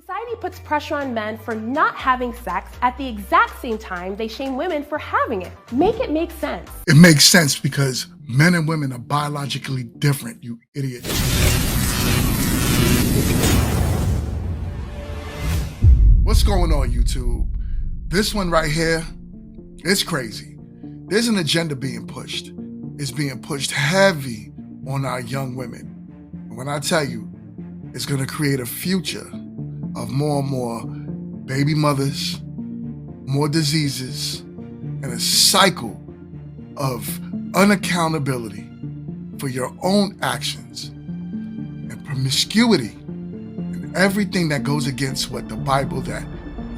Society puts pressure on men for not having sex at the exact same time they shame women for having it. Make it make sense. It makes sense because men and women are biologically different, you idiot. What's going on, YouTube? This one right here, it's crazy. There's an agenda being pushed. It's being pushed heavy on our young women. And when I tell you, it's gonna create a future of more and more baby mothers, more diseases, and a cycle of unaccountability for your own actions and promiscuity and everything that goes against what the Bible that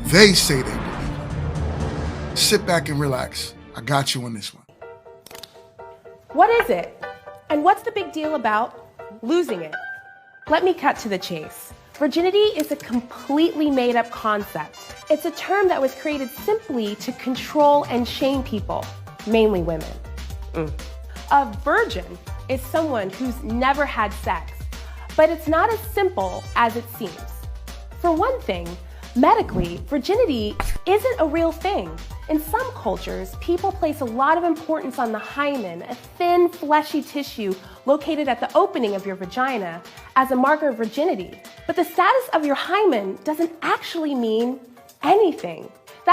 they say they believe. Sit back and relax. I got you on this one. What is it? And what's the big deal about losing it? Let me cut to the chase. Virginity is a completely made-up concept. It's a term that was created simply to control and shame people, mainly women. A virgin is someone who's never had sex, but it's not as simple as it seems. For one thing, medically, virginity isn't a real thing. In some cultures, people place a lot of importance on the hymen, a thin, fleshy tissue located at the opening of your vagina, as a marker of virginity. But the status of your hymen doesn't actually mean anything.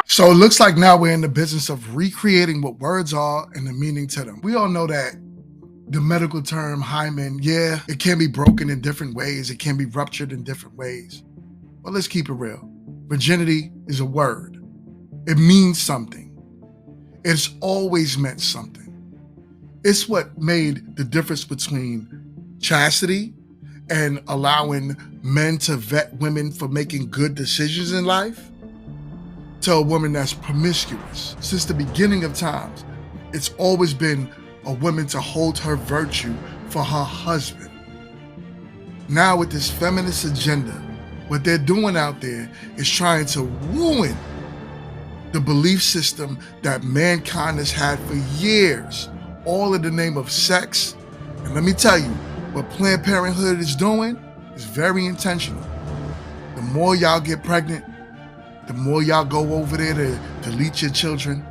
So it looks like now we're in the business of recreating what words are and the meaning to them. We all know that the medical term hymen, yeah, it can be broken in different ways. It can be ruptured in different ways. But let's keep it real. Virginity is a word. It means something. It's always meant something. It's what made the difference between chastity and allowing men to vet women for making good decisions in life to a woman that's promiscuous. Since the beginning of times, it's always been a woman to hold her virtue for her husband. Now with this feminist agenda, what they're doing out there is trying to ruin the belief system that mankind has had for years, all in the name of sex. And let me tell you, what Planned Parenthood is doing is very intentional. The more y'all get pregnant, the more y'all go over there to delete your children,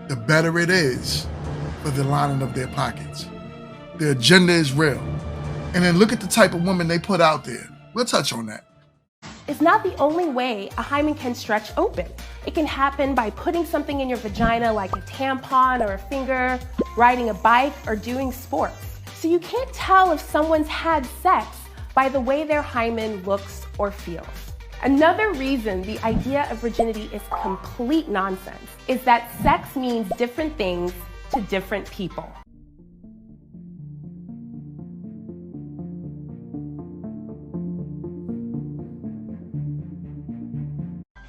the better it is for the lining of their pockets. The agenda is real. And then look at the type of woman they put out there. We'll touch on that. It's not the only way a hymen can stretch open. It can happen by putting something in your vagina like a tampon or a finger, riding a bike, or doing sports. So you can't tell if someone's had sex by the way their hymen looks or feels. Another reason the idea of virginity is complete nonsense is that sex means different things to different people.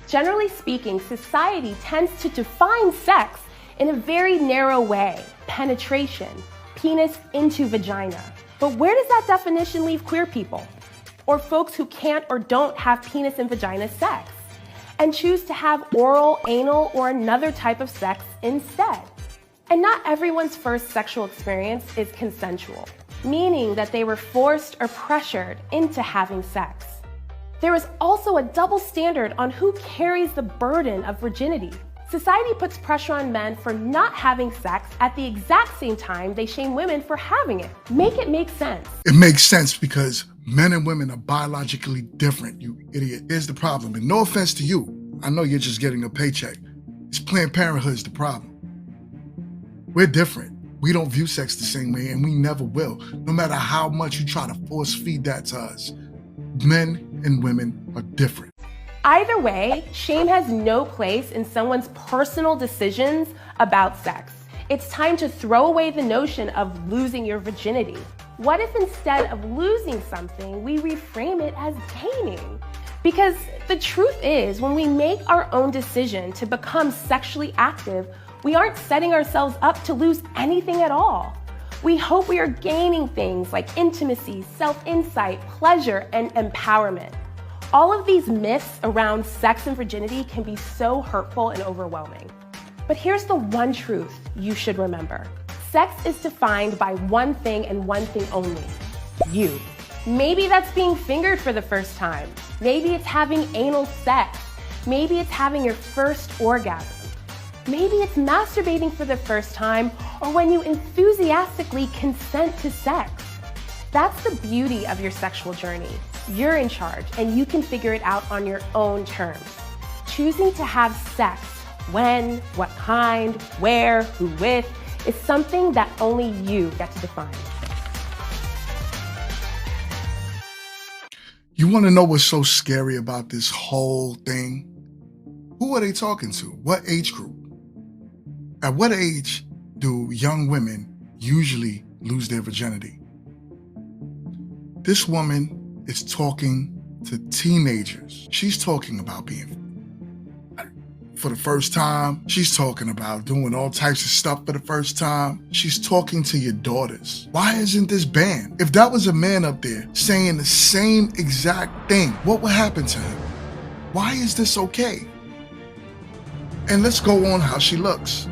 Generally speaking, society tends to define sex in a very narrow way: penetration, penis into vagina. But where does that definition leave queer people? Or folks who can't or don't have penis and vagina sex and choose to have oral, anal, or another type of sex instead? And not everyone's first sexual experience is consensual, meaning that they were forced or pressured into having sex. There is also a double standard on who carries the burden of virginity. Society puts pressure on men for not having sex at the exact same time they shame women for having it. Make it make sense. It makes sense because men and women are biologically different, you idiot. Here's the problem, and no offense to you. I know you're just getting a paycheck. It's Planned Parenthood's the problem. We're different. We don't view sex the same way, and we never will, no matter how much you try to force feed that to us. Men and women are different. Either way, shame has no place in someone's personal decisions about sex. It's time to throw away the notion of losing your virginity. What if instead of losing something, we reframe it as gaining? Because the truth is, when we make our own decision to become sexually active, we aren't setting ourselves up to lose anything at all. We hope we are gaining things like intimacy, self-insight, pleasure, and empowerment. All of these myths around sex and virginity can be so hurtful and overwhelming. But here's the one truth you should remember. Sex is defined by one thing and one thing only: you. Maybe that's being fingered for the first time. Maybe it's having anal sex. Maybe it's having your first orgasm. Maybe it's masturbating for the first time, or when you enthusiastically consent to sex. That's the beauty of your sexual journey. You're in charge, and you can figure it out on your own terms. Choosing to have sex, when, what kind, where, who with, is something that only you get to define. You want to know what's so scary about this whole thing? Who are they talking to? What age group? At what age do young women usually lose their virginity? This woman is talking to teenagers. She's talking about being for the first time. She's talking about doing all types of stuff for the first time. She's talking to your daughters. Why isn't this banned? If that was a man up there saying the same exact thing, what would happen to him? Why is this okay? And let's go on how she looks.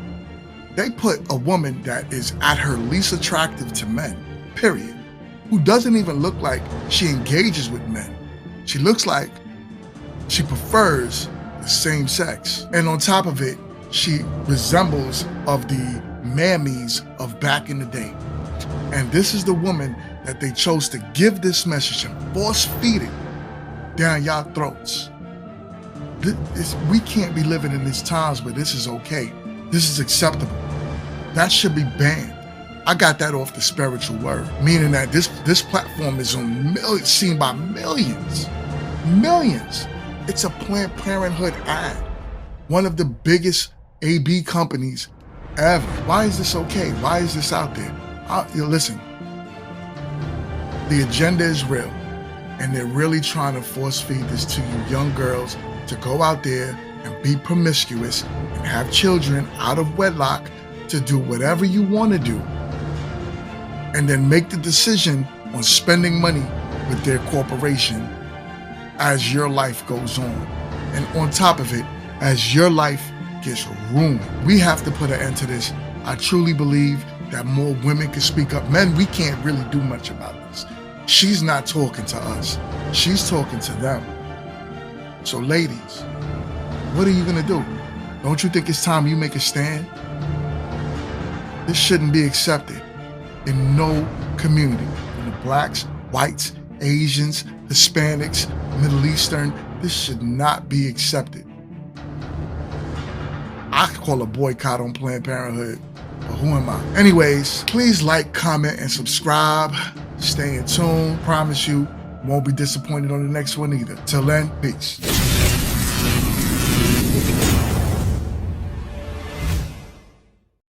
They put a woman that is at her least attractive to men, period, who doesn't even look like she engages with men. She looks like she prefers the same sex. And on top of it, she resembles of the mammies of back in the day. And this is the woman that they chose to give this message and force feed it down y'all throats. We can't be living in these times where this is okay. This is acceptable. That should be banned. I got that off the spiritual word, meaning that this platform is seen by millions. Millions. It's a Planned Parenthood ad. One of the biggest AB companies ever. Why is this okay? Why is this out there? Listen, the agenda is real, and they're really trying to force feed this to you young girls to go out there and be promiscuous and have children out of wedlock to do whatever you want to do, and then make the decision on spending money with their corporation as your life goes on. And on top of it, as your life gets ruined. We have to put an end to this. I truly believe that more women can speak up. Men, we can't really do much about this. She's not talking to us. She's talking to them. So ladies, what are you gonna do? Don't you think it's time you make a stand? This shouldn't be accepted in no community. From the blacks, whites, Asians, Hispanics, Middle Eastern, this should not be accepted. I could call a boycott on Planned Parenthood, but who am I? Anyways, please like, comment, and subscribe. Stay in tune. Promise you, won't be disappointed on the next one either. Till then, peace.